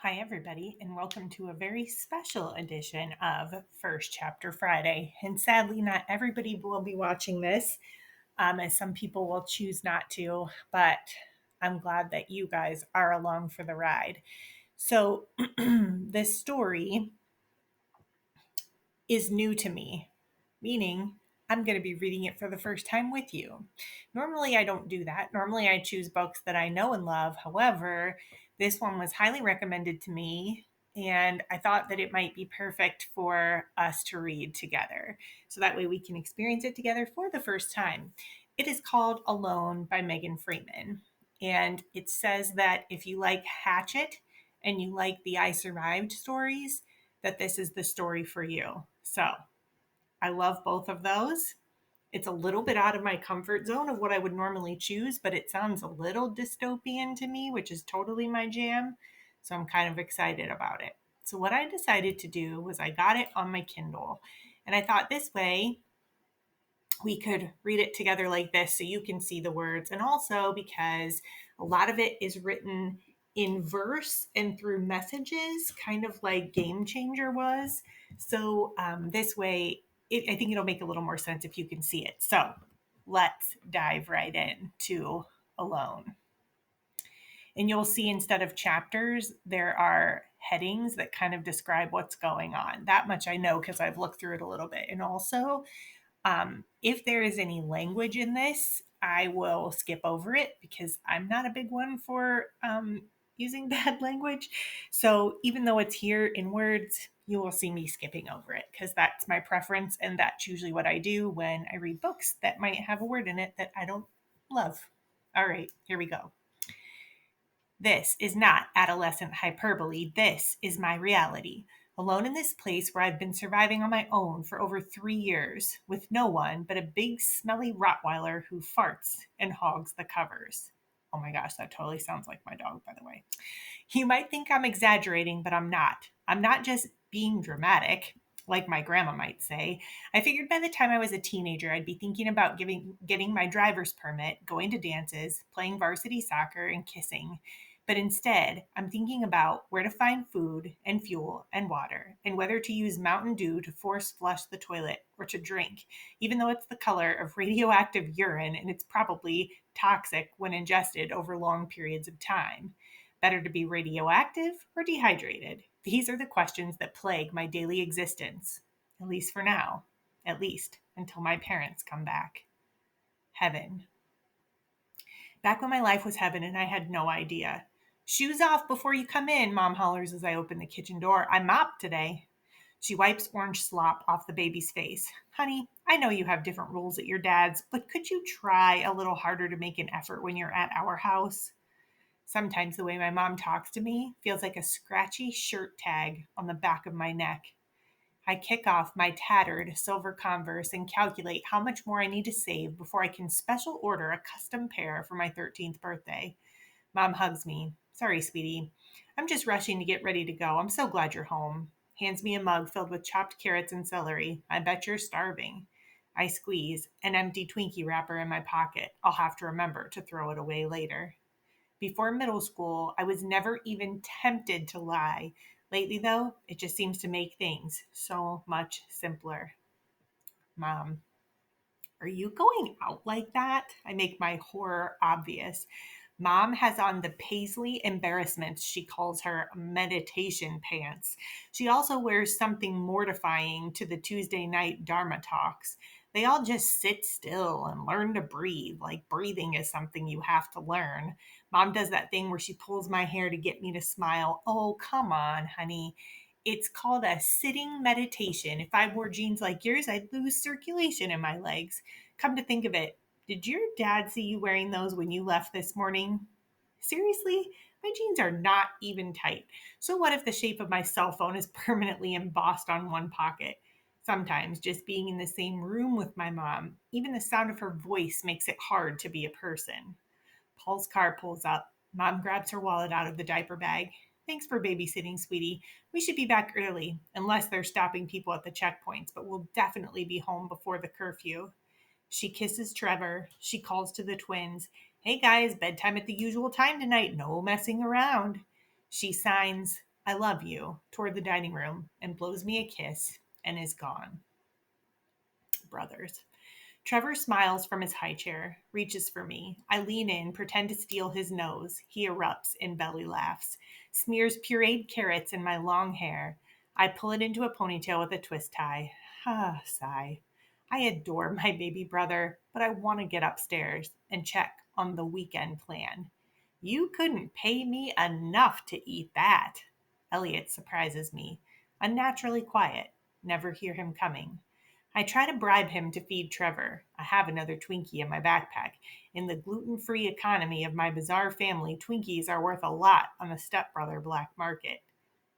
Hi, everybody, and welcome to a very special edition of First Chapter Friday. And sadly, not everybody will be watching this, as some people will choose not to, but I'm glad that you guys are along for the ride. So, this story is new to me, meaning I'm going to be reading it for the first time with you. Normally, I don't do that. Normally, I choose books that I know and love. However, this one was highly recommended to me, and I thought that it might be perfect for us to read together. So that way we can experience it together for the first time. It is called Alone by Megan Freeman. And it says that if you like Hatchet and you like the I Survived stories, that this is the story for you. So I love both of those. It's a little bit out of my comfort zone of what I would normally choose, but it sounds a little dystopian to me, which is totally my jam. So I'm kind of excited about it. So, what I decided to do was I got it on my Kindle, and I thought this way we could read it together like this so you can see the words. And also because a lot of it is written in verse and through messages, kind of like Game Changer was. So this way, I think it'll make a little more sense if you can see it. So let's dive right in to Alone. And you'll see instead of chapters, there are headings that kind of describe what's going on. That much I know because I've looked through it a little bit. And also, if there is any language in this, I will skip over it because I'm not a big one for using bad language. So even though it's here in words, you will see me skipping over it because that's my preference. And that's usually what I do when I read books that might have a word in it that I don't love. All right, here we go. This is not adolescent hyperbole. This is my reality. Alone in this place where I've been surviving on my own for over 3 years, with no one but a big, smelly Rottweiler who farts and hogs the covers. Oh my gosh, that totally sounds like my dog, by the way. You might think I'm exaggerating, but I'm not. I'm not just being dramatic, like my grandma might say. I figured by the time I was a teenager, I'd be thinking about getting my driver's permit, going to dances, playing varsity soccer, and kissing. But instead, I'm thinking about where to find food and fuel and water, and whether to use Mountain Dew to force flush the toilet or to drink, even though it's the color of radioactive urine and it's probably toxic when ingested over long periods of time. Better to be radioactive or dehydrated? These are the questions that plague my daily existence, at least for now, at least until my parents come back. Heaven. Back when my life was heaven and I had no idea. Shoes off before you come in, Mom hollers as I open the kitchen door. I mopped today. She wipes orange slop off the baby's face. Honey, I know you have different rules at your dad's, but could you try a little harder to make an effort when you're at our house? Sometimes the way my mom talks to me feels like a scratchy shirt tag on the back of my neck. I kick off my tattered silver Converse and calculate how much more I need to save before I can special order a custom pair for my 13th birthday. Mom hugs me. Sorry, sweetie. I'm just rushing to get ready to go. I'm so glad you're home. Hands me a mug filled with chopped carrots and celery. I bet you're starving. I squeeze an empty Twinkie wrapper in my pocket. I'll have to remember to throw it away later. Before middle school, I was never even tempted to lie. Lately, though, it just seems to make things so much simpler. Mom, are you going out like that? I make my horror obvious. Mom has on the paisley embarrassments she calls her meditation pants. She also wears something mortifying to the Tuesday night Dharma talks. They all just sit still and learn to breathe, like breathing is something you have to learn. Mom does that thing where she pulls my hair to get me to smile. Oh, come on, honey. It's called a sitting meditation. If I wore jeans like yours, I'd lose circulation in my legs. Come to think of it, did your dad see you wearing those when you left this morning? Seriously? My jeans are not even tight. So, what if the shape of my cell phone is permanently embossed on one pocket? Sometimes just being in the same room with my mom, even the sound of her voice makes it hard to be a person. Paul's car pulls up. Mom grabs her wallet out of the diaper bag. Thanks for babysitting, sweetie. We should be back early, unless they're stopping people at the checkpoints, but we'll definitely be home before the curfew. She kisses Trevor. She calls to the twins. Hey guys, bedtime at the usual time tonight. No messing around. She signs, I love you, toward the dining room, and blows me a kiss and is gone. Brothers. Trevor smiles from his high chair, reaches for me. I lean in, pretend to steal his nose. He erupts in belly laughs, smears pureed carrots in my long hair. I pull it into a ponytail with a twist tie. Ah, sigh. I adore my baby brother, but I want to get upstairs and check on the weekend plan. You couldn't pay me enough to eat that. Elliot surprises me, unnaturally quiet. Never hear him coming. I try to bribe him to feed Trevor. I have another Twinkie in my backpack. In the gluten free economy of my bizarre family, Twinkies are worth a lot on the stepbrother black market.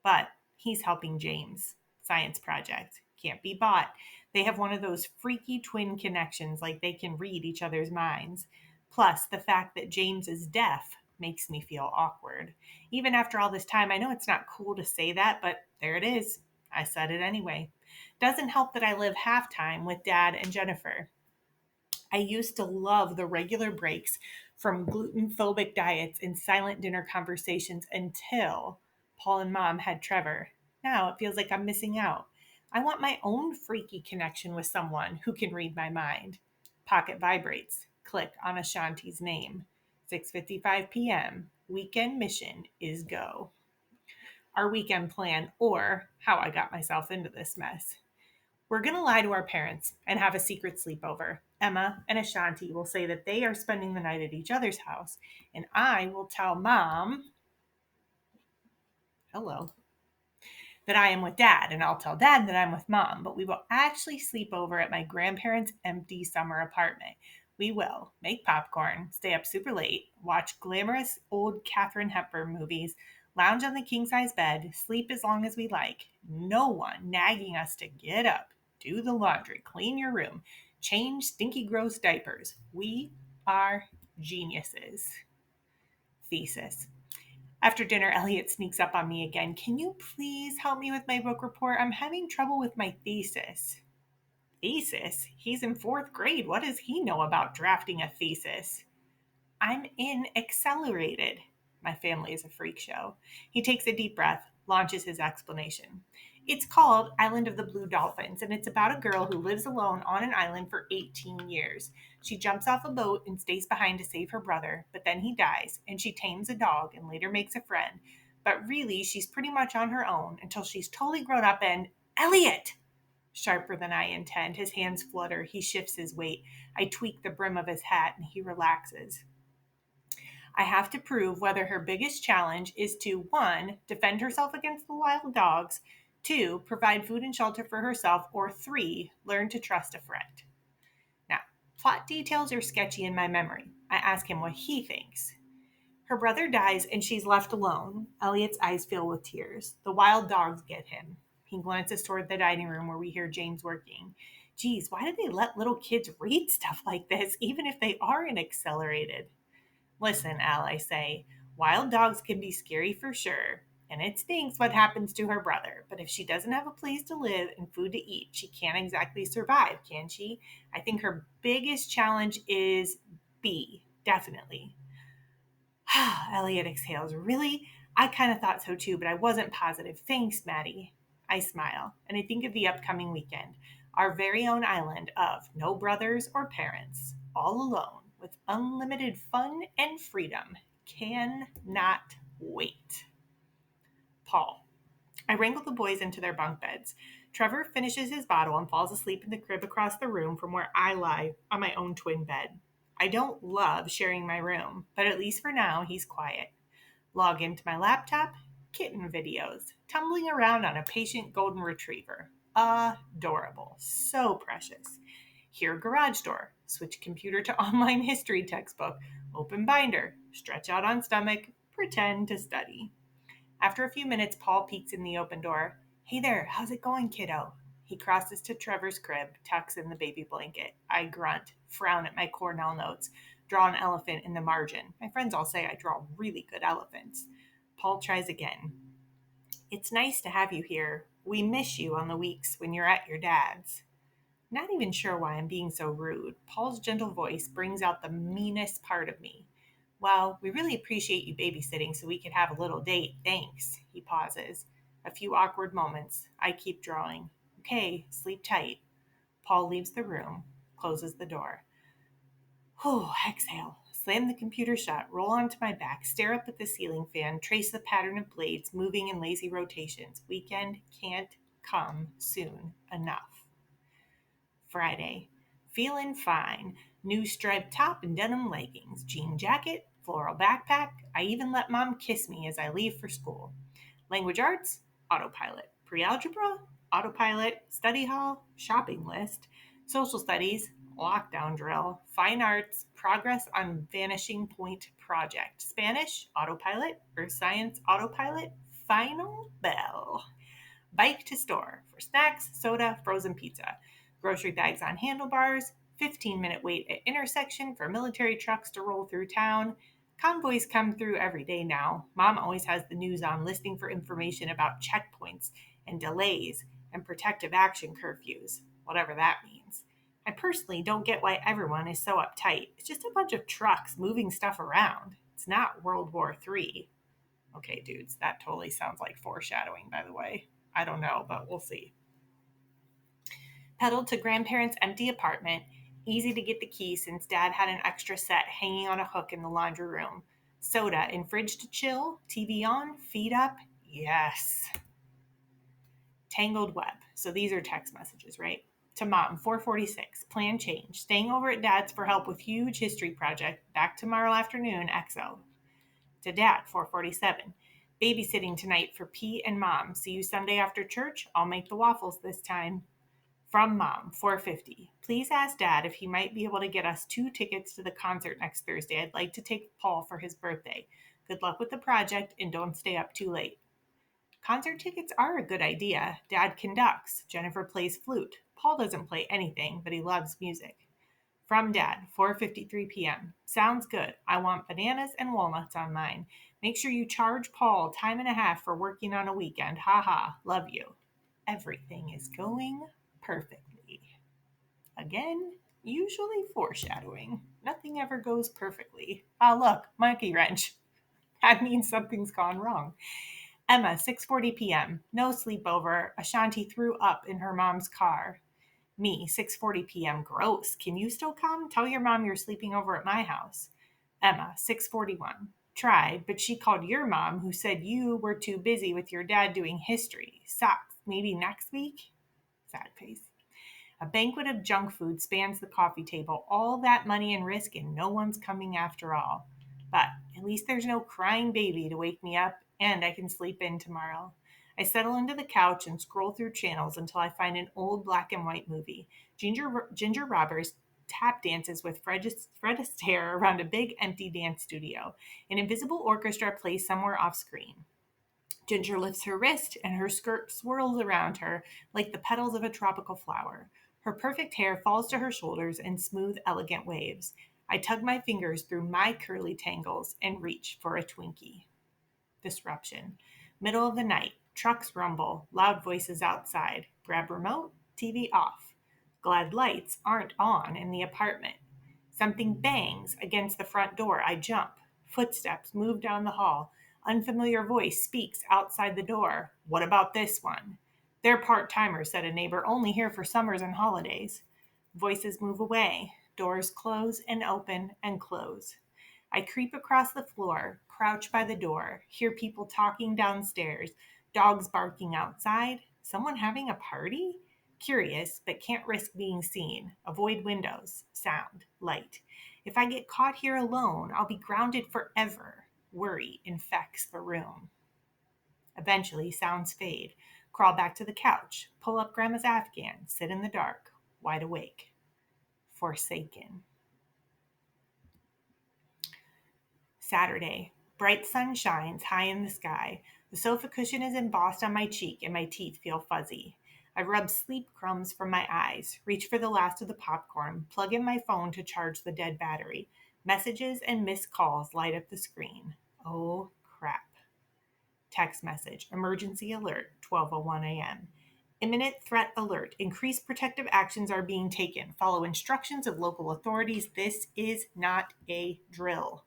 But he's helping James. Science project. Can't be bought. They have one of those freaky twin connections like they can read each other's minds. Plus, the fact that James is deaf makes me feel awkward. Even after all this time, I know it's not cool to say that, but there it is. I said it anyway. Doesn't help that I live half time with Dad and Jennifer. I used to love the regular breaks from gluten phobic diets and silent dinner conversations until Paul and Mom had Trevor. Now it feels like I'm missing out. I want my own freaky connection with someone who can read my mind. Pocket vibrates. Click on Ashanti's name. 6:55 p.m. Weekend mission is go. Our weekend plan, or how I got myself into this mess. We're going to lie to our parents and have a secret sleepover. Emma and Ashanti will say that they are spending the night at each other's house, and I will tell Mom, hello, that I am with Dad, and I'll tell Dad that I'm with Mom, but we will actually sleep over at my grandparents' empty summer apartment. We will make popcorn, stay up super late, watch glamorous old Katharine Hepburn movies, lounge on the king size bed, sleep as long as we like. No one nagging us to get up, do the laundry, clean your room, change stinky, gross diapers. We are geniuses. Thesis. After dinner, Elliot sneaks up on me again. Can you please help me with my book report? I'm having trouble with my thesis. Thesis? He's in fourth grade. What does he know about drafting a thesis? I'm in Accelerated. My family is a freak show. He takes a deep breath, launches his explanation. It's called Island of the Blue Dolphins, and it's about a girl who lives alone on an island for 18 years. She jumps off a boat and stays behind to save her brother, but then he dies, and she tames a dog and later makes a friend. But really, she's pretty much on her own until she's totally grown up and Elliot! Sharper than I intend. His hands flutter. He shifts his weight. I tweak the brim of his hat, and he relaxes. I have to prove whether her biggest challenge is to 1. Defend herself against the wild dogs, 2. Provide food and shelter for herself, or 3. Learn to trust a friend. Now, plot details are sketchy in my memory. I ask him what he thinks. Her brother dies and she's left alone. Elliot's eyes fill with tears. The wild dogs get him. He glances toward the dining room where we hear James working. Geez, why do they let little kids read stuff like this, even if they are in Accelerated? Listen, Al, I say, wild dogs can be scary for sure, and it stinks what happens to her brother. But if she doesn't have a place to live and food to eat, she can't exactly survive, can she? I think her biggest challenge is B, definitely. Elliot exhales. Really? I kind of thought so too, but I wasn't positive. Thanks, Maddie. I smile, and I think of the upcoming weekend, our very own island of no brothers or parents, all alone, with unlimited fun and freedom. Cannot wait. Paul. I wrangle the boys into their bunk beds. Trevor finishes his bottle and falls asleep in the crib across the room from where I lie on my own twin bed. I don't love sharing my room, but at least for now, he's quiet. Log into my laptop, kitten videos, tumbling around on a patient golden retriever. Adorable. So precious. Here, garage door. Switch computer to online history textbook. Open binder. Stretch out on stomach. Pretend to study. After a few minutes, Paul peeks in the open door. Hey there, how's it going, kiddo? He crosses to Trevor's crib, tucks in the baby blanket. I grunt, frown at my Cornell notes, draw an elephant in the margin. My friends all say I draw really good elephants. Paul tries again. It's nice to have you here. We miss you on the weeks when you're at your dad's. Not even sure why I'm being so rude. Paul's gentle voice brings out the meanest part of me. Well, we really appreciate you babysitting so we could have a little date. Thanks. He pauses. A few awkward moments. I keep drawing. Okay, sleep tight. Paul leaves the room, closes the door. Whew, exhale. Slam the computer shut, roll onto my back, stare up at the ceiling fan, trace the pattern of blades moving in lazy rotations. Weekend can't come soon enough. Friday. Feeling fine. New striped top and denim leggings, jean jacket, floral backpack. I even let mom kiss me as I leave for school. Language arts, autopilot. Pre-algebra, autopilot. Study hall, shopping list. Social studies, lockdown drill. Fine arts, progress on vanishing point project. Spanish, autopilot. Earth science, autopilot. Final bell. Bike to store for snacks, soda, frozen pizza. Grocery bags on handlebars. 15-minute wait at intersection for military trucks to roll through town. Convoys come through every day now. Mom always has the news on, listening for information about checkpoints and delays and protective action curfews, whatever that means. I personally don't get why everyone is so uptight. It's just a bunch of trucks moving stuff around. It's not World War III. Okay, dudes, that totally sounds like foreshadowing, by the way. I don't know, but we'll see. Pedaled to grandparents' empty apartment. Easy to get the key since dad had an extra set hanging on a hook in the laundry room. Soda in fridge to chill, TV on, feet up. Yes. Tangled web. So these are text messages, right? To mom, 4:46. Plan change. Staying over at dad's for help with huge history project. Back tomorrow afternoon, XO. To dad, 4:47. Babysitting tonight for P and mom. See you Sunday after church. I'll make the waffles this time. From mom, 4:50. Please ask dad if he might be able to get us 2 tickets to the concert next Thursday. I'd like to take Paul for his birthday. Good luck with the project and don't stay up too late. Concert tickets are a good idea. Dad conducts. Jennifer plays flute. Paul doesn't play anything, but he loves music. From dad, 4:53 p.m. Sounds good. I want bananas and walnuts on mine. Make sure you charge Paul time and a half for working on a weekend. Ha ha. Love you. Everything is going perfectly. Again, usually foreshadowing. Nothing ever goes perfectly. Ah, look, monkey wrench. That means something's gone wrong. Emma, 6:40 p.m. No sleepover. Ashanti threw up in her mom's car. Me, 6:40 p.m. Gross. Can you still come? Tell your mom you're sleeping over at my house. Emma, 6:41. Tried, but she called your mom, who said you were too busy with your dad doing history. Sucks. Maybe next week? Sad face. A banquet of junk food spans the coffee table. All that money and risk, and no one's coming after all. But at least there's no crying baby to wake me up, and I can sleep in tomorrow. I settle into the couch and scroll through channels until I find an old black and white movie. Ginger Roberts tap dances with Fred Astaire around a big empty dance studio. An invisible orchestra plays somewhere off screen. Ginger lifts her wrist and her skirt swirls around her like the petals of a tropical flower. Her perfect hair falls to her shoulders in smooth, elegant waves. I tug my fingers through my curly tangles and reach for a Twinkie. Disruption. Middle of the night. Trucks rumble. Loud voices outside. Grab remote. TV off. Glad lights aren't on in the apartment. Something bangs against the front door. I jump. Footsteps move down the hall. Unfamiliar voice speaks outside the door. What about this one? They're part timers, said a neighbor, only here for summers and holidays. Voices move away. Doors close and open and close. I creep across the floor, crouch by the door, hear people talking downstairs, dogs barking outside. Someone having a party? Curious, but can't risk being seen. Avoid windows, sound, light. If I get caught here alone, I'll be grounded forever. Worry infects the room. Eventually, sounds fade. Crawl back to the couch, pull up Grandma's Afghan, sit in the dark, wide awake. Forsaken. Saturday. Bright sun shines high in the sky. The sofa cushion is embossed on my cheek and my teeth feel fuzzy. I rub sleep crumbs from my eyes, reach for the last of the popcorn, plug in my phone to charge the dead battery. Messages and missed calls light up the screen. Oh, crap. Text message. Emergency alert, 12:01 a.m. Imminent threat alert. Increased protective actions are being taken. Follow instructions of local authorities. This is not a drill.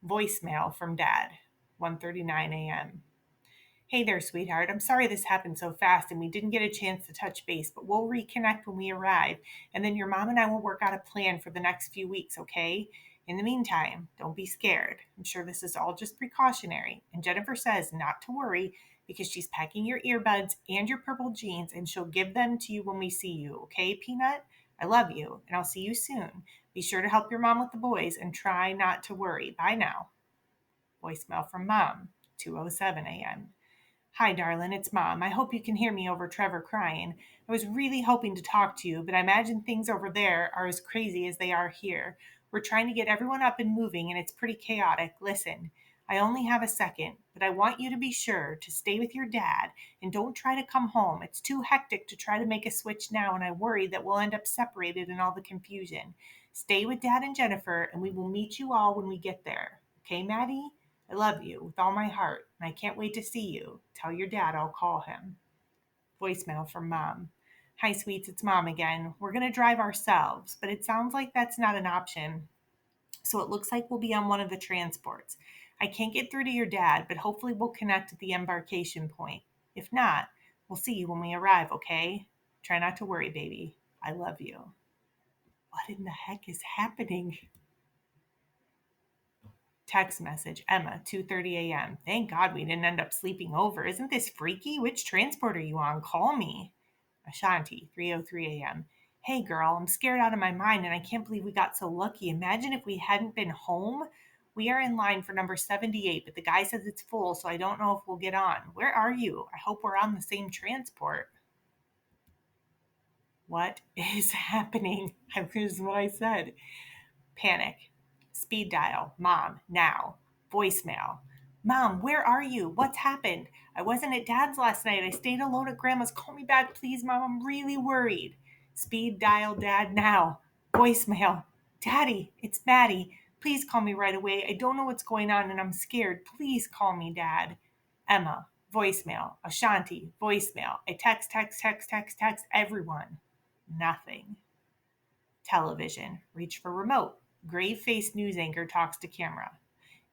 Voicemail from Dad, 1:39 a.m. Hey there, sweetheart. I'm sorry this happened so fast and we didn't get a chance to touch base, but we'll reconnect when we arrive, and then your mom and I will work out a plan for the next few weeks, okay? In the meantime, don't be scared. I'm sure this is all just precautionary, and Jennifer says not to worry because she's packing your earbuds and your purple jeans and she'll give them to you when we see you, okay, Peanut? I love you, and I'll see you soon. Be sure to help your mom with the boys and try not to worry. Bye now. Voicemail from Mom, 2:07 a.m. Hi, darling, it's Mom. I hope you can hear me over Trevor crying. I was really hoping to talk to you, but I imagine things over there are as crazy as they are here. We're trying to get everyone up and moving, and it's pretty chaotic. Listen, I only have a second, but I want you to be sure to stay with your dad and don't try to come home. It's too hectic to try to make a switch now, and I worry that we'll end up separated in all the confusion. Stay with Dad and Jennifer, and we will meet you all when we get there. Okay, Maddie? I love you with all my heart, and I can't wait to see you. Tell your dad I'll call him. Voicemail from Mom. Hi, sweets, it's Mom again. We're going to drive ourselves, but it sounds like that's not an option. So it looks like we'll be on one of the transports. I can't get through to your dad, but hopefully we'll connect at the embarkation point. If not, we'll see you when we arrive, okay? Try not to worry, baby. I love you. What in the heck is happening? Text message, Emma, 2:30 a.m. Thank God we didn't end up sleeping over. Isn't this freaky? Which transport are you on? Call me. Ashanti, 3:03 a.m. Hey girl, I'm scared out of my mind and I can't believe we got so lucky. Imagine if we hadn't been home. We are in line for number 78, but the guy says it's full, so I don't know if we'll get on. Where are you? I hope we're on the same transport. What is happening? Here's what I said. Panic. Speed dial. Mom, now. Voicemail. Mom, where are you? What's happened? I wasn't at Dad's last night. I stayed alone at Grandma's. Call me back, please, Mom. I'm really worried. Speed dial Dad now. Voicemail. Daddy, it's Maddie. Please call me right away. I don't know what's going on and I'm scared. Please call me, Dad. Emma. Voicemail. Ashanti. Voicemail. I text everyone. Nothing. Television. Reach for remote. Grave-faced news anchor talks to camera.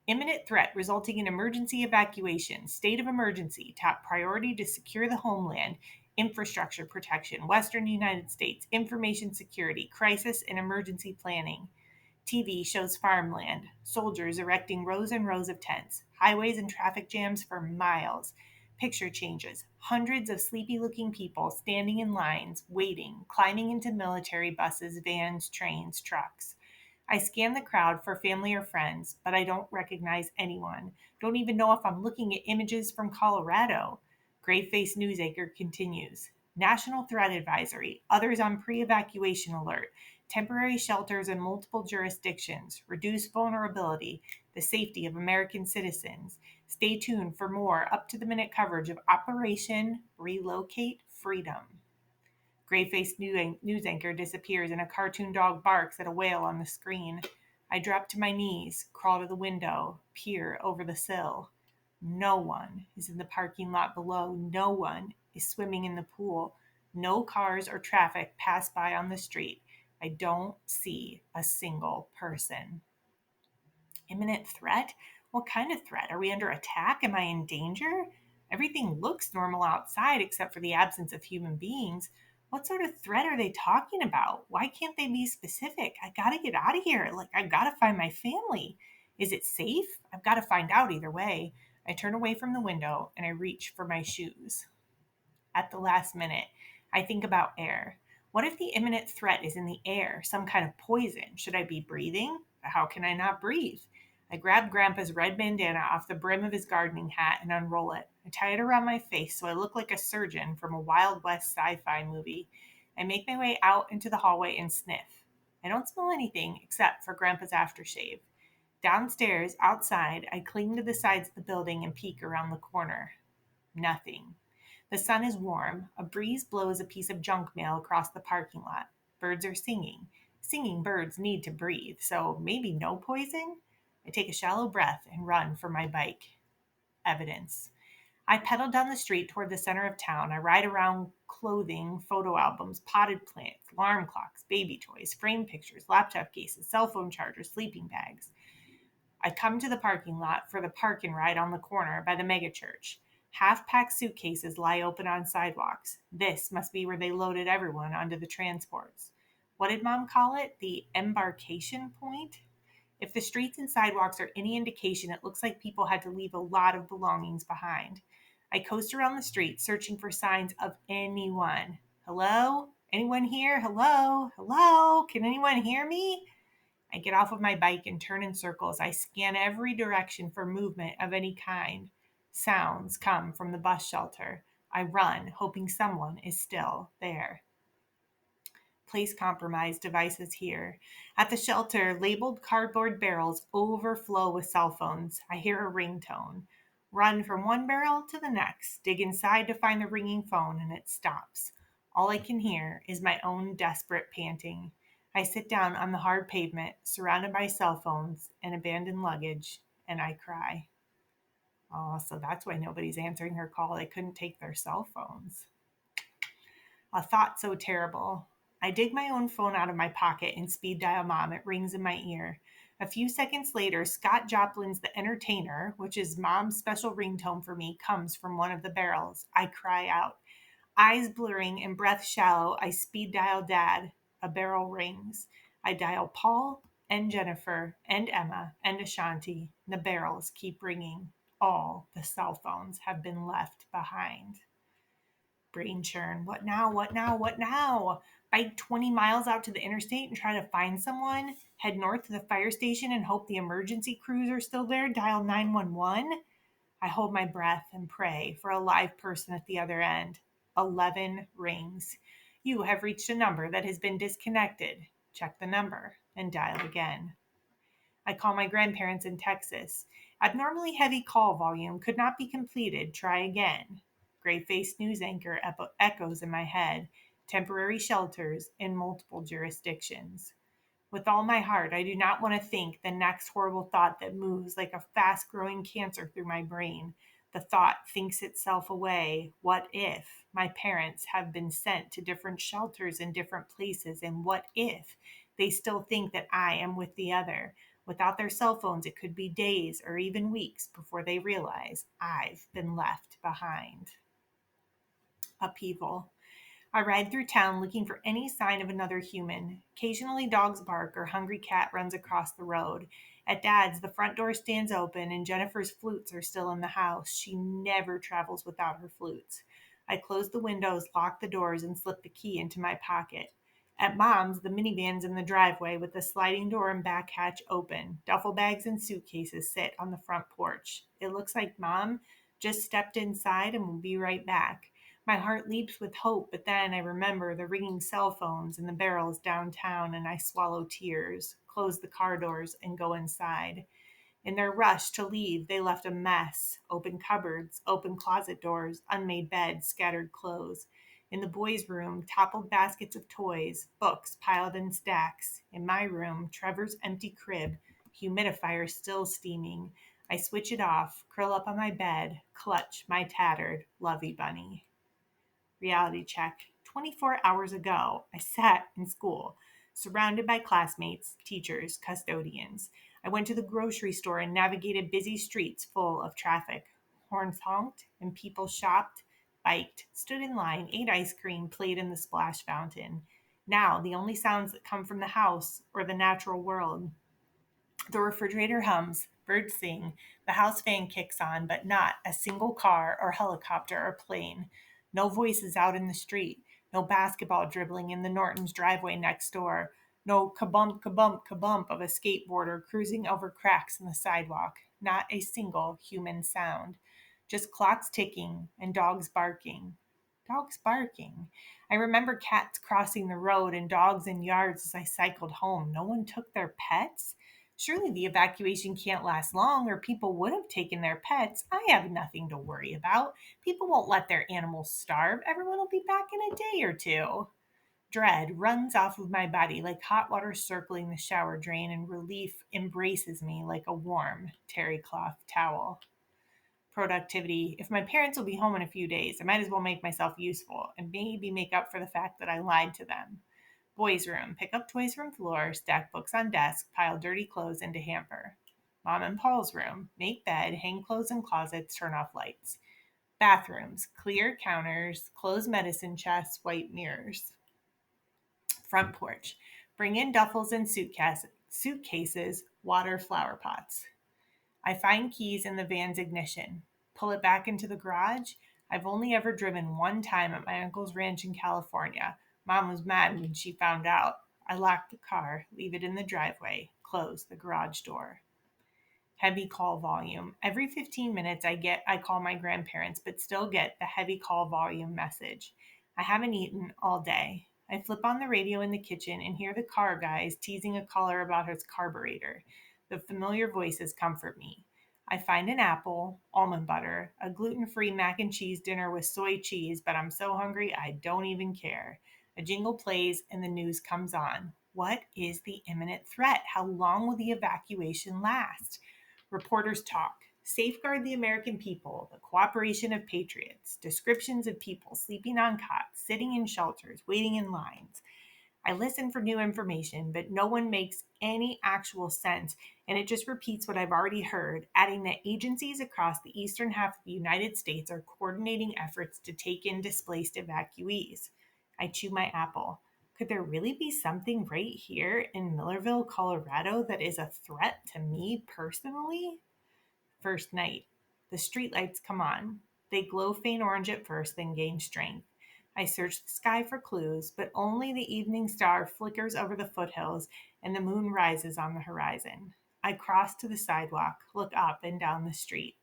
Imminent threat resulting in emergency evacuation. State of emergency. Top priority to secure the homeland. Infrastructure protection. Western United States. Information security. Crisis and emergency planning. TV shows farmland. Soldiers erecting rows and rows of tents. Highways and traffic jams for miles. Picture changes. Hundreds of sleepy looking people standing in lines, waiting, climbing into military buses, vans, trains, trucks. I scan the crowd for family or friends, but I don't recognize anyone. Don't even know if I'm looking at images from Colorado. Grave-faced news anchor continues. National Threat Advisory. Others on pre evacuation alert. Temporary shelters in multiple jurisdictions. Reduce vulnerability. The safety of American citizens. Stay tuned for more up to the minute coverage of Operation Relocate Freedom. Gray-faced news anchor disappears and a cartoon dog barks at a whale on the screen. I drop to my knees, crawl to the window, peer over the sill. No one is in the parking lot below. No one is swimming in the pool. No cars or traffic pass by on the street. I don't see a single person. Imminent threat? What kind of threat? Are we under attack? Am I in danger? Everything looks normal outside except for the absence of human beings. What sort of threat are they talking about? Why can't they be specific? I gotta get out of here. I gotta find my family. Is it safe? I've gotta find out either way. I turn away from the window and I reach for my shoes. At the last minute, I think about air. What if the imminent threat is in the air, some kind of poison? Should I be breathing? How can I not breathe? I grab Grandpa's red bandana off the brim of his gardening hat and unroll it. I tie it around my face so I look like a surgeon from a Wild West sci-fi movie. I make my way out into the hallway and sniff. I don't smell anything except for Grandpa's aftershave. Downstairs, outside, I cling to the sides of the building and peek around the corner. Nothing. The sun is warm. A breeze blows a piece of junk mail across the parking lot. Birds are singing. Singing birds need to breathe, so maybe no poison? I take a shallow breath and run for my bike. Evidence. I pedal down the street toward the center of town. I ride around clothing, photo albums, potted plants, alarm clocks, baby toys, frame pictures, laptop cases, cell phone chargers, sleeping bags. I come to the parking lot for the park and ride on the corner by the megachurch. Half-packed suitcases lie open on sidewalks. This must be where they loaded everyone onto the transports. What did Mom call it? The embarkation point? If the streets and sidewalks are any indication, it looks like people had to leave a lot of belongings behind. I coast around the street searching for signs of anyone. Hello? Anyone here? Hello? Hello? Can anyone hear me? I get off of my bike and turn in circles. I scan every direction for movement of any kind. Sounds come from the bus shelter. I run, hoping someone is still there. Place compromised devices here. At the shelter, labeled cardboard barrels overflow with cell phones. I hear a ringtone. Run from one barrel to the next, dig inside to find the ringing phone, and it stops. All I can hear is my own desperate panting. I sit down on the hard pavement, surrounded by cell phones and abandoned luggage, and I cry. Oh, so that's why nobody's answering her call. They couldn't take their cell phones. A thought so terrible. I dig my own phone out of my pocket and speed dial Mom. It rings in my ear. A few seconds later, Scott Joplin's The Entertainer, which is Mom's special ringtone for me, comes from one of the barrels. I cry out. Eyes blurring and breath shallow, I speed dial Dad. A barrel rings. I dial Paul and Jennifer and Emma and Ashanti. The barrels keep ringing. All the cell phones have been left behind. Brain churn. What now? What now? What now? Bike 20 miles out to the interstate and try to find someone? Head north to the fire station and hope the emergency crews are still there? Dial 911? I hold my breath and pray for a live person at the other end. 11 rings. You have reached a number that has been disconnected. Check the number and dial again. I call my grandparents in Texas. Abnormally heavy call volume could not be completed. Try again. Gray-faced news anchor echoes in my head. Temporary shelters in multiple jurisdictions. With all my heart, I do not want to think the next horrible thought that moves like a fast-growing cancer through my brain. The thought thinks itself away. What if my parents have been sent to different shelters in different places? And what if they still think that I am with the other? Without their cell phones, it could be days or even weeks before they realize I've been left behind. Upheaval. I ride through town looking for any sign of another human. Occasionally, dogs bark or hungry cat runs across the road. At Dad's, the front door stands open and Jennifer's flutes are still in the house. She never travels without her flutes. I close the windows, lock the doors, and slip the key into my pocket. At Mom's, the minivan's in the driveway with the sliding door and back hatch open. Duffel bags and suitcases sit on the front porch. It looks like Mom just stepped inside and will be right back. My heart leaps with hope, but then I remember the ringing cell phones and the barrels downtown, and I swallow tears, close the car doors, and go inside. In their rush to leave, they left a mess: open cupboards, open closet doors, unmade beds, scattered clothes. In the boys' room, toppled baskets of toys, books piled in stacks. In my room, Trevor's empty crib, humidifier still steaming. I switch it off, curl up on my bed, clutch my tattered Lovey Bunny. Reality check. 24 hours ago, I sat in school, surrounded by classmates, teachers, custodians. I went to the grocery store and navigated busy streets full of traffic. Horns honked and people shopped, biked, stood in line, ate ice cream, played in the splash fountain. Now, the only sounds that come from the house or the natural world: the refrigerator hums, birds sing, the house fan kicks on, but not a single car or helicopter or plane. No voices out in the street. No basketball dribbling in the Norton's driveway next door. No kabump, kabump, kabump of a skateboarder cruising over cracks in the sidewalk. Not a single human sound. Just clocks ticking and dogs barking. Dogs barking. I remember cats crossing the road and dogs in yards as I cycled home. No one took their pets? Surely the evacuation can't last long, or people would have taken their pets. I have nothing to worry about. People won't let their animals starve. Everyone will be back in a day or two. Dread runs off of my body like hot water circling the shower drain, and relief embraces me like a warm terry cloth towel. Productivity. If my parents will be home in a few days, I might as well make myself useful and maybe make up for the fact that I lied to them. Boys' room. Pick up toys from floor, stack books on desk, pile dirty clothes into hamper. Mom and Paul's room. Make bed, hang clothes in closets, turn off lights. Bathrooms. Clear counters, closed medicine chests, white mirrors. Front porch. Bring in duffels and suitcases, water flower pots. I find keys in the van's ignition. Pull it back into the garage. I've only ever driven one time at my uncle's ranch in California. Mom was mad when she found out. I lock the car, leave it in the driveway, close the garage door. Heavy call volume. Every 15 minutes I call my grandparents, but still get the heavy call volume message. I haven't eaten all day. I flip on the radio in the kitchen and hear the car guys teasing a caller about his carburetor. The familiar voices comfort me. I find an apple, almond butter, a gluten-free mac and cheese dinner with soy cheese, but I'm so hungry I don't even care. A jingle plays and the news comes on. What is the imminent threat? How long will the evacuation last? Reporters talk. Safeguard the American people, the cooperation of patriots, descriptions of people sleeping on cots, sitting in shelters, waiting in lines. I listen for new information, but no one makes any actual sense, and it just repeats what I've already heard, adding that agencies across the eastern half of the United States are coordinating efforts to take in displaced evacuees. I chew my apple. Could there really be something right here in Millerville, Colorado that is a threat to me personally? First night. The streetlights come on. They glow faint orange at first, then gain strength. I search the sky for clues, but only the evening star flickers over the foothills and the moon rises on the horizon. I cross to the sidewalk, look up and down the street.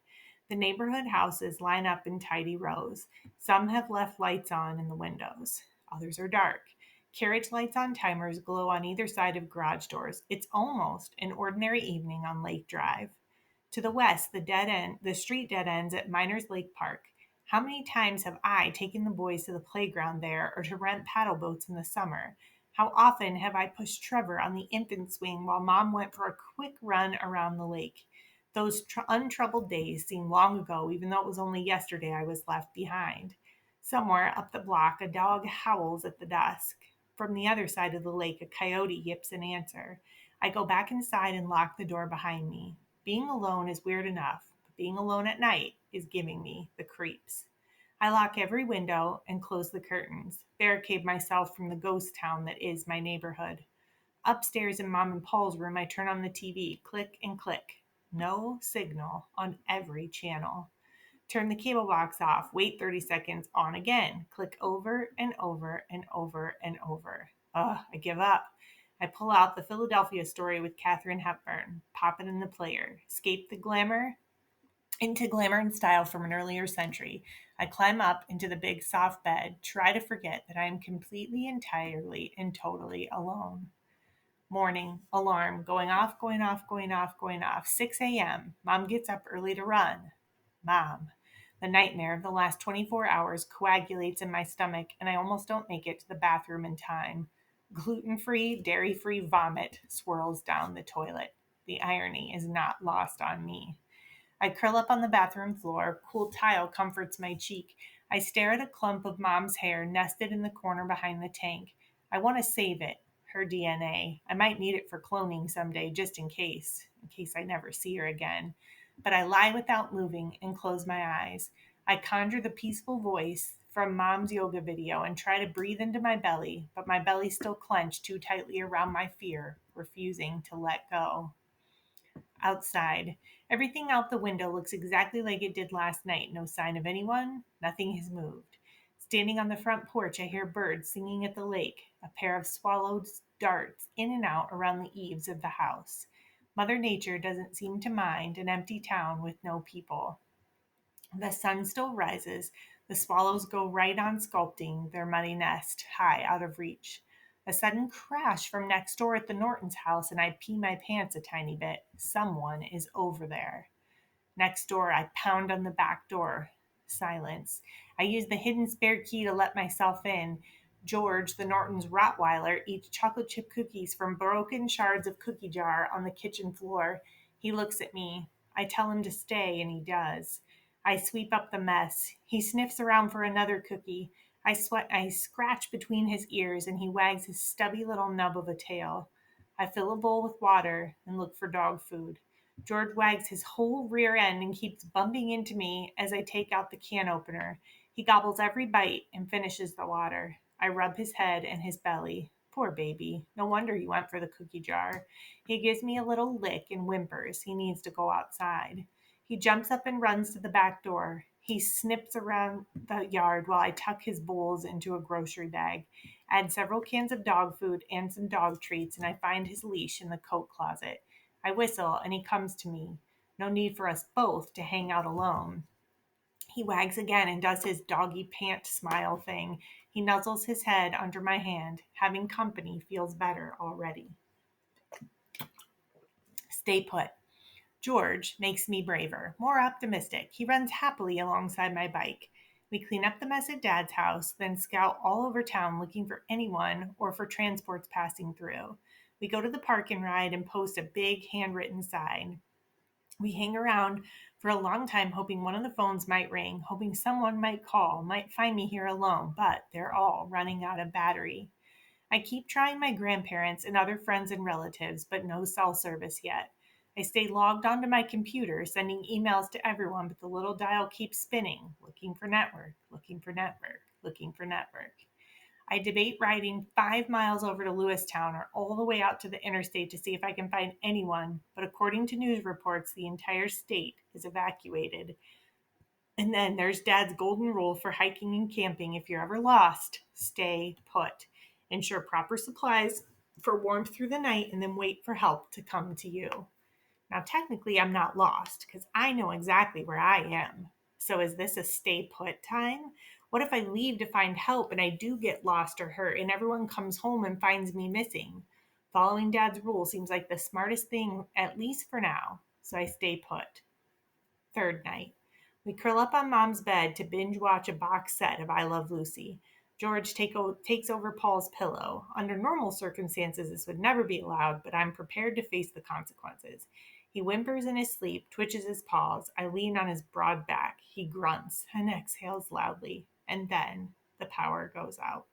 The neighborhood houses line up in tidy rows. Some have left lights on in the windows, others are dark. Carriage lights on timers glow on either side of garage doors. It's almost an ordinary evening on Lake Drive. To the west, the street dead ends at Miners Lake Park. How many times have I taken the boys to the playground there or to rent paddle boats in the summer? How often have I pushed Trevor on the infant swing while Mom went for a quick run around the lake? Those untroubled days seem long ago, even though it was only yesterday I was left behind. Somewhere up the block, a dog howls at the dusk. From the other side of the lake, a coyote yips an answer. I go back inside and lock the door behind me. Being alone is weird enough, but being alone at night is giving me the creeps. I lock every window and close the curtains, barricade myself from the ghost town that is my neighborhood. Upstairs in Mom and Paul's room, I turn on the TV, click and click. No signal on every channel. Turn the cable box off, wait 30 seconds, on again. Click over and over and over and over. Ugh, I give up. I pull out the Philadelphia Story with Katharine Hepburn, pop it in the player, escape the glamour into glamour and style from an earlier century. I climb up into the big soft bed, try to forget that I am completely, entirely, and totally alone. Morning, alarm, going off, going off, going off, going off. 6 a.m. Mom gets up early to run. Mom. The nightmare of the last 24 hours coagulates in my stomach, and I almost don't make it to the bathroom in time. Gluten free, dairy free vomit swirls down the toilet. The irony is not lost on me. I curl up on the bathroom floor. Cool tile comforts my cheek. I stare at a clump of Mom's hair nested in the corner behind the tank. I want to save it, her DNA. I might need it for cloning someday, just in case I never see her again. But I lie without moving and close my eyes. I conjure the peaceful voice from Mom's yoga video and try to breathe into my belly, but my belly's still clenched too tightly around my fear, refusing to let go. Outside, everything out the window looks exactly like it did last night. No sign of anyone. Nothing has moved. Standing on the front porch, I hear birds singing at the lake. A pair of swallows darts in and out around the eaves of the house. Mother Nature doesn't seem to mind an empty town with no people. The sun still rises. The swallows go right on sculpting their muddy nest high out of reach. A sudden crash from next door at the Norton's house, and I pee my pants a tiny bit. Someone is over there. Next door, I pound on the back door. Silence. I use the hidden spare key to let myself in. George, the Norton's Rottweiler, eats chocolate chip cookies from broken shards of cookie jar on the kitchen floor. He looks at me. I tell him to stay, and he does. I sweep up the mess. He sniffs around for another cookie. I scratch between his ears, and he wags his stubby little nub of a tail. I fill a bowl with water and look for dog food. George wags his whole rear end and keeps bumping into me as I take out the can opener. He gobbles every bite and finishes the water. I rub his head and his belly. Poor baby. No wonder he went for the cookie jar. He gives me a little lick and whimpers. He needs to go outside. He jumps up and runs to the back door. He snips around the yard while I tuck his bowls into a grocery bag, add several cans of dog food and some dog treats, and I find his leash in the coat closet. I whistle, and he comes to me. No need for us both to hang out alone. He wags again and does his doggy pant smile thing. He nuzzles his head under my hand. Having company feels better already. Stay put. George makes me braver, more optimistic. He runs happily alongside my bike. We clean up the mess at Dad's house, then scout all over town looking for anyone or for transports passing through. We go to the park and ride and post a big handwritten sign. We hang around for a long time, hoping one of the phones might ring, hoping someone might call, might find me here alone, but they're all running out of battery. I keep trying my grandparents and other friends and relatives, but no cell service yet. I stay logged onto my computer, sending emails to everyone, but the little dial keeps spinning, looking for network, looking for network, looking for network. I debate riding 5 miles over to Lewistown or all the way out to the interstate to see if I can find anyone, but according to news reports, the entire state is evacuated. And then there's Dad's golden rule for hiking and camping: if you're ever lost, stay put. Ensure proper supplies for warmth through the night and then wait for help to come to you. Now, technically, I'm not lost because I know exactly where I am. So, is this a stay put time? What if I leave to find help and I do get lost or hurt and everyone comes home and finds me missing? Following Dad's rule seems like the smartest thing, at least for now. So, I stay put. Third night. We curl up on Mom's bed to binge watch a box set of I Love Lucy. George takes over Paul's pillow. Under normal circumstances, this would never be allowed, but I'm prepared to face the consequences. He whimpers in his sleep, twitches his paws. I lean on his broad back. He grunts and exhales loudly. And then the power goes out.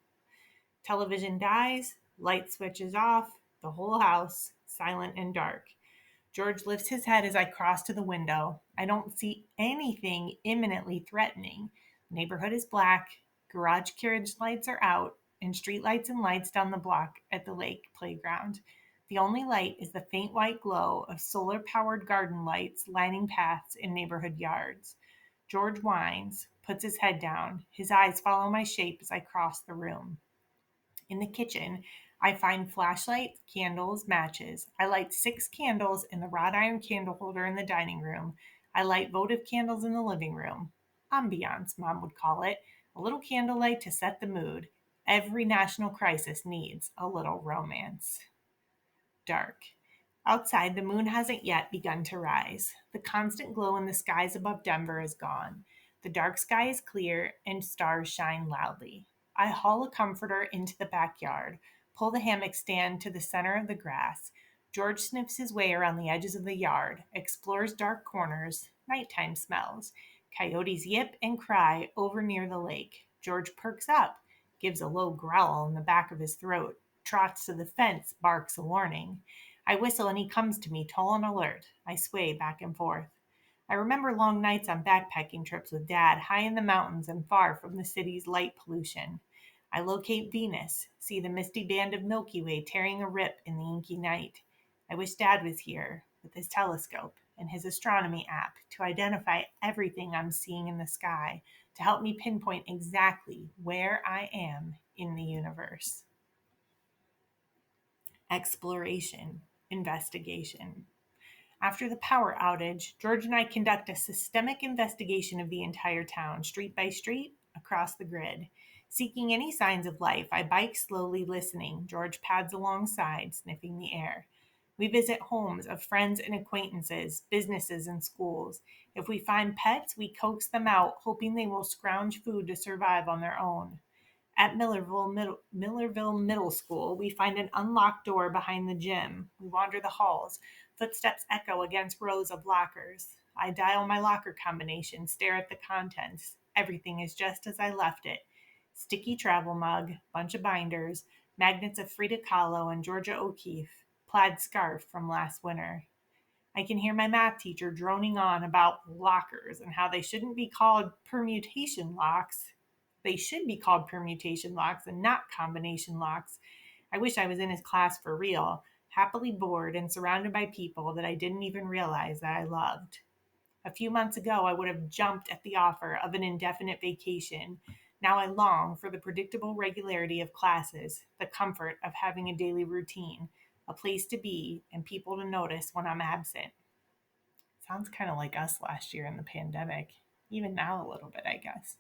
Television dies, light switches off, the whole house silent and dark. George lifts his head as I cross to the window. I don't see anything imminently threatening. The neighborhood is black, garage carriage lights are out, and street lights and lights down the block at the lake playground. The only light is the faint white glow of solar powered garden lights lining paths in neighborhood yards. George whines, puts his head down. His eyes follow my shape as I cross the room. In the kitchen, I find flashlights, candles, matches. I light 6 candles in the wrought iron candle holder in the dining room. I light votive candles in the living room. Ambiance, Mom would call it. A little candlelight to set the mood. Every national crisis needs a little romance. Dark. Outside, the moon hasn't yet begun to rise. The constant glow in the skies above Denver is gone. The dark sky is clear and stars shine loudly. I haul a comforter into the backyard, pull the hammock stand to the center of the grass. George sniffs his way around the edges of the yard, explores dark corners, nighttime smells. Coyotes yip and cry over near the lake. George perks up, gives a low growl in the back of his throat, trots to the fence, barks a warning. I whistle and he comes to me, tall and alert. I sway back and forth. I remember long nights on backpacking trips with Dad, high in the mountains and far from the city's light pollution. I locate Venus, see the misty band of Milky Way tearing a rip in the inky night. I wish Dad was here with his telescope and his astronomy app to identify everything I'm seeing in the sky, to help me pinpoint exactly where I am in the universe. Exploration, investigation. After the power outage, George and I conduct a systemic investigation of the entire town, street by street, across the grid. Seeking any signs of life, I bike slowly, listening. George pads alongside, sniffing the air. We visit homes of friends and acquaintances, businesses and schools. If we find pets, we coax them out, hoping they will scrounge food to survive on their own. At Millerville Middle School, we find an unlocked door behind the gym. We wander the halls. Footsteps echo against rows of lockers. I dial my locker combination, stare at the contents. Everything is just as I left it. Sticky travel mug, bunch of binders, magnets of Frida Kahlo and Georgia O'Keeffe, plaid scarf from last winter. I can hear my math teacher droning on about lockers and how they shouldn't be called permutation locks. They should be called permutation locks and not combination locks. I wish I was in his class for real, happily bored and surrounded by people that I didn't even realize that I loved. A few months ago, I would have jumped at the offer of an indefinite vacation. Now I long for the predictable regularity of classes, the comfort of having a daily routine, a place to be, and people to notice when I'm absent. Sounds kind of like us last year in the pandemic. Even now, a little bit, I guess.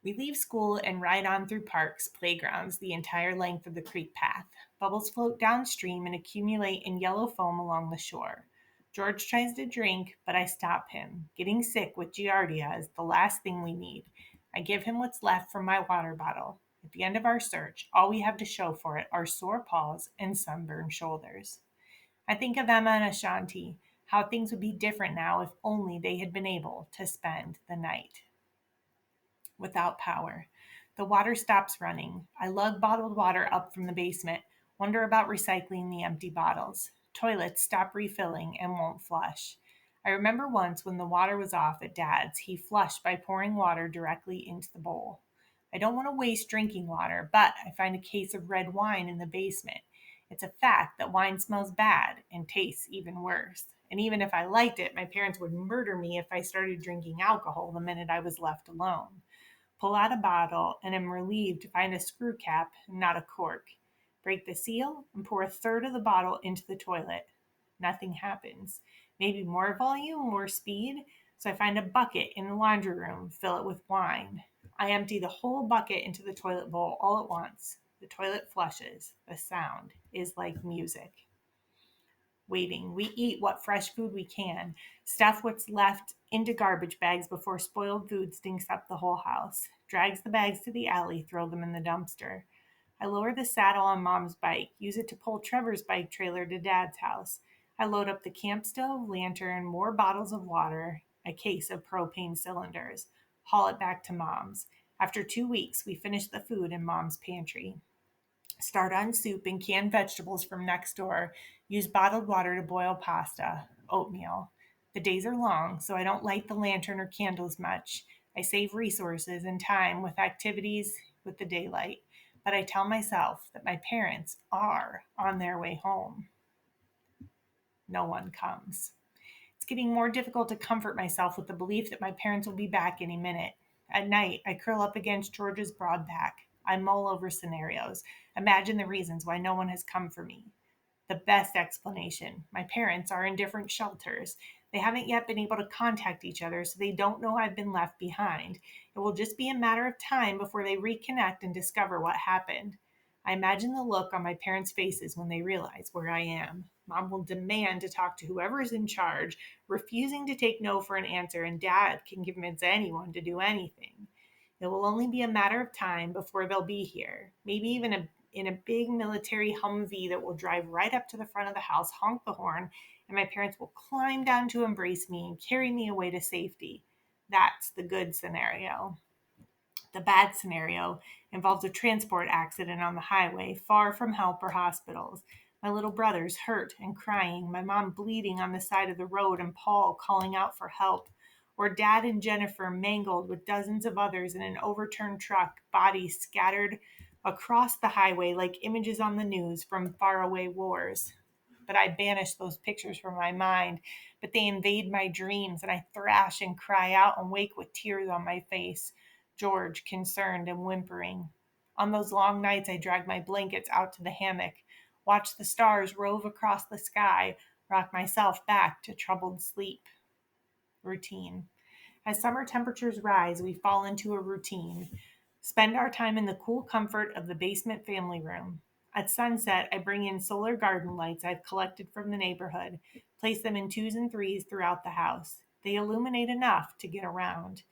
We leave school and ride on through parks, playgrounds, the entire length of the creek path. Bubbles float downstream and accumulate in yellow foam along the shore. George tries to drink, but I stop him. Getting sick with Giardia is the last thing we need. I give him what's left from my water bottle. At the end of our search, all we have to show for it are sore paws and sunburned shoulders. I think of Emma and Ashanti, how things would be different now if only they had been able to spend the night without power. The water stops running. I lug bottled water up from the basement, wonder about recycling the empty bottles. Toilets stop refilling and won't flush. I remember once when the water was off at Dad's, he flushed by pouring water directly into the bowl. I don't want to waste drinking water, but I find a case of red wine in the basement. It's a fact that wine smells bad and tastes even worse. And even if I liked it, my parents would murder me if I started drinking alcohol the minute I was left alone. Pull out a bottle, and am relieved to find a screw cap, not a cork. Break the seal and pour a third of the bottle into the toilet. Nothing happens. Maybe more volume, more speed. So I find a bucket in the laundry room, fill it with wine. I empty the whole bucket into the toilet bowl all at once. The toilet flushes. The sound is like music. Waiting. We eat what fresh food we can, stuff what's left into garbage bags before spoiled food stinks up the whole house, drags the bags to the alley, throw them in the dumpster. I lower the saddle on Mom's bike, use it to pull Trevor's bike trailer to Dad's house. I load up the camp stove, lantern, more bottles of water, a case of propane cylinders, haul it back to Mom's. After 2 weeks, we finish the food in Mom's pantry. Start on soup and canned vegetables from next door. Use bottled water to boil pasta, oatmeal. The days are long, so I don't light the lantern or candles much. I save resources and time with activities with the daylight. But I tell myself that my parents are on their way home. No one comes. It's getting more difficult to comfort myself with the belief that my parents will be back any minute. At night, I curl up against George's broad back. I mull over scenarios, imagine the reasons why no one has come for me. The best explanation: my parents are in different shelters. They haven't yet been able to contact each other, so they don't know I've been left behind. It will just be a matter of time before they reconnect and discover what happened. I imagine the look on my parents' faces when they realize where I am. Mom will demand to talk to whoever is in charge, refusing to take no for an answer, and Dad can convince anyone to do anything. It will only be a matter of time before they'll be here, maybe even in a big military Humvee that will drive right up to the front of the house, honk the horn, and my parents will climb down to embrace me and carry me away to safety. That's the good scenario. The bad scenario involves a transport accident on the highway, far from help or hospitals. My little brother's hurt and crying, my mom bleeding on the side of the road, and Paul calling out for help. Or Dad and Jennifer mangled with dozens of others in an overturned truck, bodies scattered across the highway like images on the news from faraway wars. But I banish those pictures from my mind, but they invade my dreams, and I thrash and cry out and wake with tears on my face. George, concerned and whimpering. On those long nights, I drag my blankets out to the hammock, watch the stars rove across the sky, rock myself back to troubled sleep. Routine. As summer temperatures rise, we fall into a routine. Spend our time in the cool comfort of the basement family room. At sunset, I bring in solar garden lights I've collected from the neighborhood, place them in twos and threes throughout the house. They illuminate enough to get around.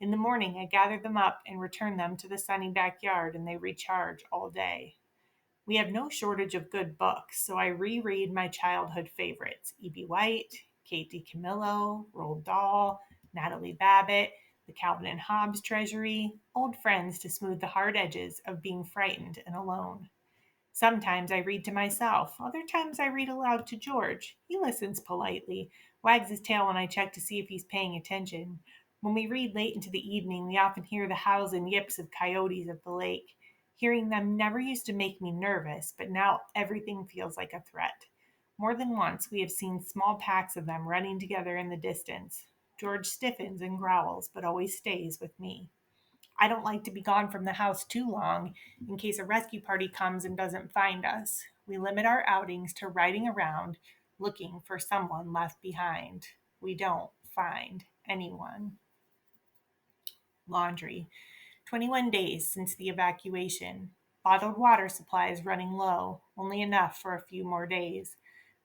In the morning, I gather them up and return them to the sunny backyard, and they recharge all day. We have no shortage of good books, so I reread my childhood favorites: E.B. White, Kate DiCamillo, Roald Dahl, Natalie Babbitt, the Calvin and Hobbes Treasury, old friends to smooth the hard edges of being frightened and alone. Sometimes I read to myself, other times I read aloud to George. He listens politely, wags his tail when I check to see if he's paying attention. When we read late into the evening, we often hear the howls and yips of coyotes at the lake. Hearing them never used to make me nervous, but now everything feels like a threat. More than once, we have seen small packs of them running together in the distance. George stiffens and growls, but always stays with me. I don't like to be gone from the house too long in case a rescue party comes and doesn't find us. We limit our outings to riding around looking for someone left behind. We don't find anyone. Laundry. 21 days since the evacuation. Bottled water supply is running low, only enough for a few more days.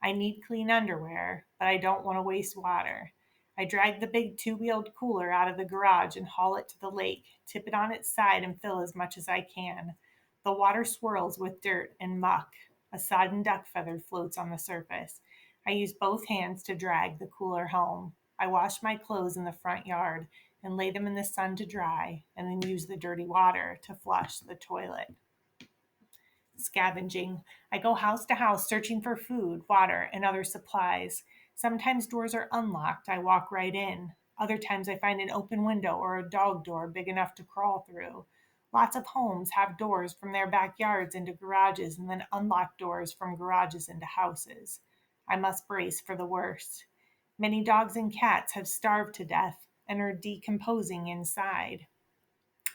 I need clean underwear, but I don't want to waste water. I drag the big two-wheeled cooler out of the garage and haul it to the lake, tip it on its side and fill as much as I can. The water swirls with dirt and muck. A sodden duck feather floats on the surface. I use both hands to drag the cooler home. I wash my clothes in the front yard and lay them in the sun to dry, and then use the dirty water to flush the toilet. Scavenging. I go house to house searching for food, water, and other supplies. Sometimes doors are unlocked. I walk right in. Other times I find an open window or a dog door big enough to crawl through. Lots of homes have doors from their backyards into garages and then unlocked doors from garages into houses. I must brace for the worst. Many dogs and cats have starved to death and are decomposing inside.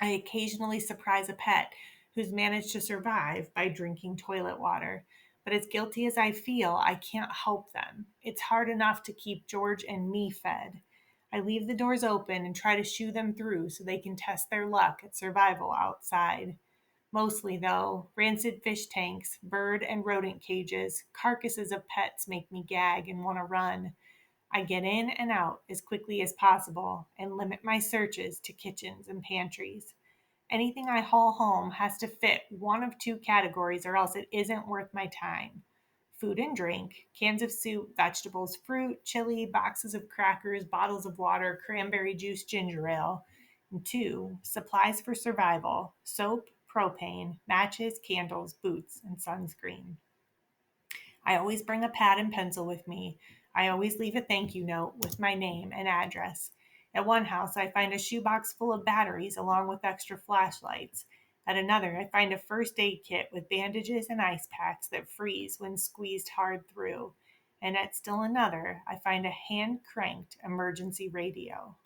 I occasionally surprise a pet who's managed to survive by drinking toilet water. But as guilty as I feel, I can't help them. It's hard enough to keep George and me fed. I leave the doors open and try to shoo them through so they can test their luck at survival outside. Mostly, though, rancid fish tanks, bird and rodent cages, carcasses of pets make me gag and want to run. I get in and out as quickly as possible and limit my searches to kitchens and pantries. Anything I haul home has to fit one of two categories or else it isn't worth my time. Food and drink, cans of soup, vegetables, fruit, chili, boxes of crackers, bottles of water, cranberry juice, ginger ale. And two, supplies for survival, soap, propane, matches, candles, boots, and sunscreen. I always bring a pad and pencil with me. I always leave a thank you note with my name and address. At one house, I find a shoebox full of batteries along with extra flashlights. At another, I find a first aid kit with bandages and ice packs that freeze when squeezed hard through. And at still another, I find a hand cranked emergency radio.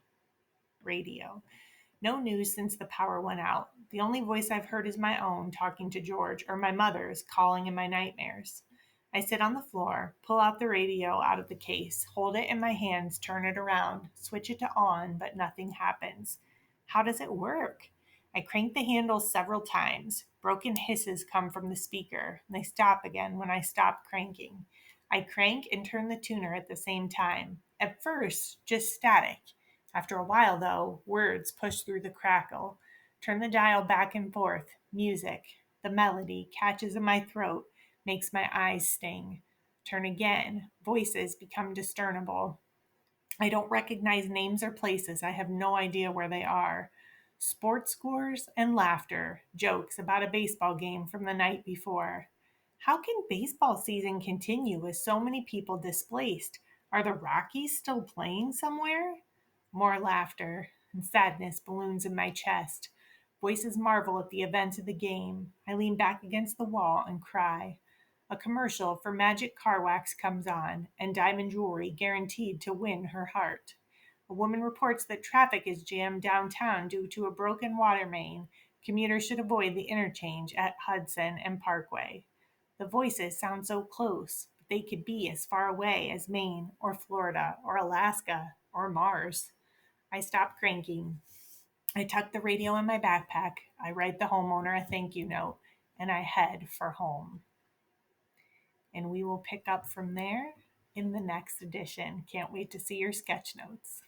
No news since the power went out. The only voice I've heard is my own talking to George, or my mother's calling in my nightmares. I sit on the floor, pull out the radio out of the case, hold it in my hands, turn it around, switch it to on, but nothing happens. How does it work? I crank the handle several times. Broken hisses come from the speaker, and they stop again when I stop cranking. I crank and turn the tuner at the same time. At first, just static. After a while, though, words push through the crackle. Turn the dial back and forth. Music. The melody catches in my throat, makes my eyes sting. Turn again. Voices become discernible. I don't recognize names or places. I have no idea where they are. Sports scores and laughter, jokes about a baseball game from the night before. How can baseball season continue with so many people displaced? Are the Rockies still playing somewhere? More laughter, and sadness balloons in my chest. Voices marvel at the events of the game. I lean back against the wall and cry. A commercial for Magic Car Wax comes on, and diamond jewelry guaranteed to win her heart. A woman reports that traffic is jammed downtown due to a broken water main. Commuters should avoid the interchange at Hudson and Parkway. The voices sound so close, but they could be as far away as Maine or Florida or Alaska or Mars. I stop cranking. I tuck the radio in my backpack. I write the homeowner a thank you note, and I head for home. And we will pick up from there in the next edition. Can't wait to see your sketch notes.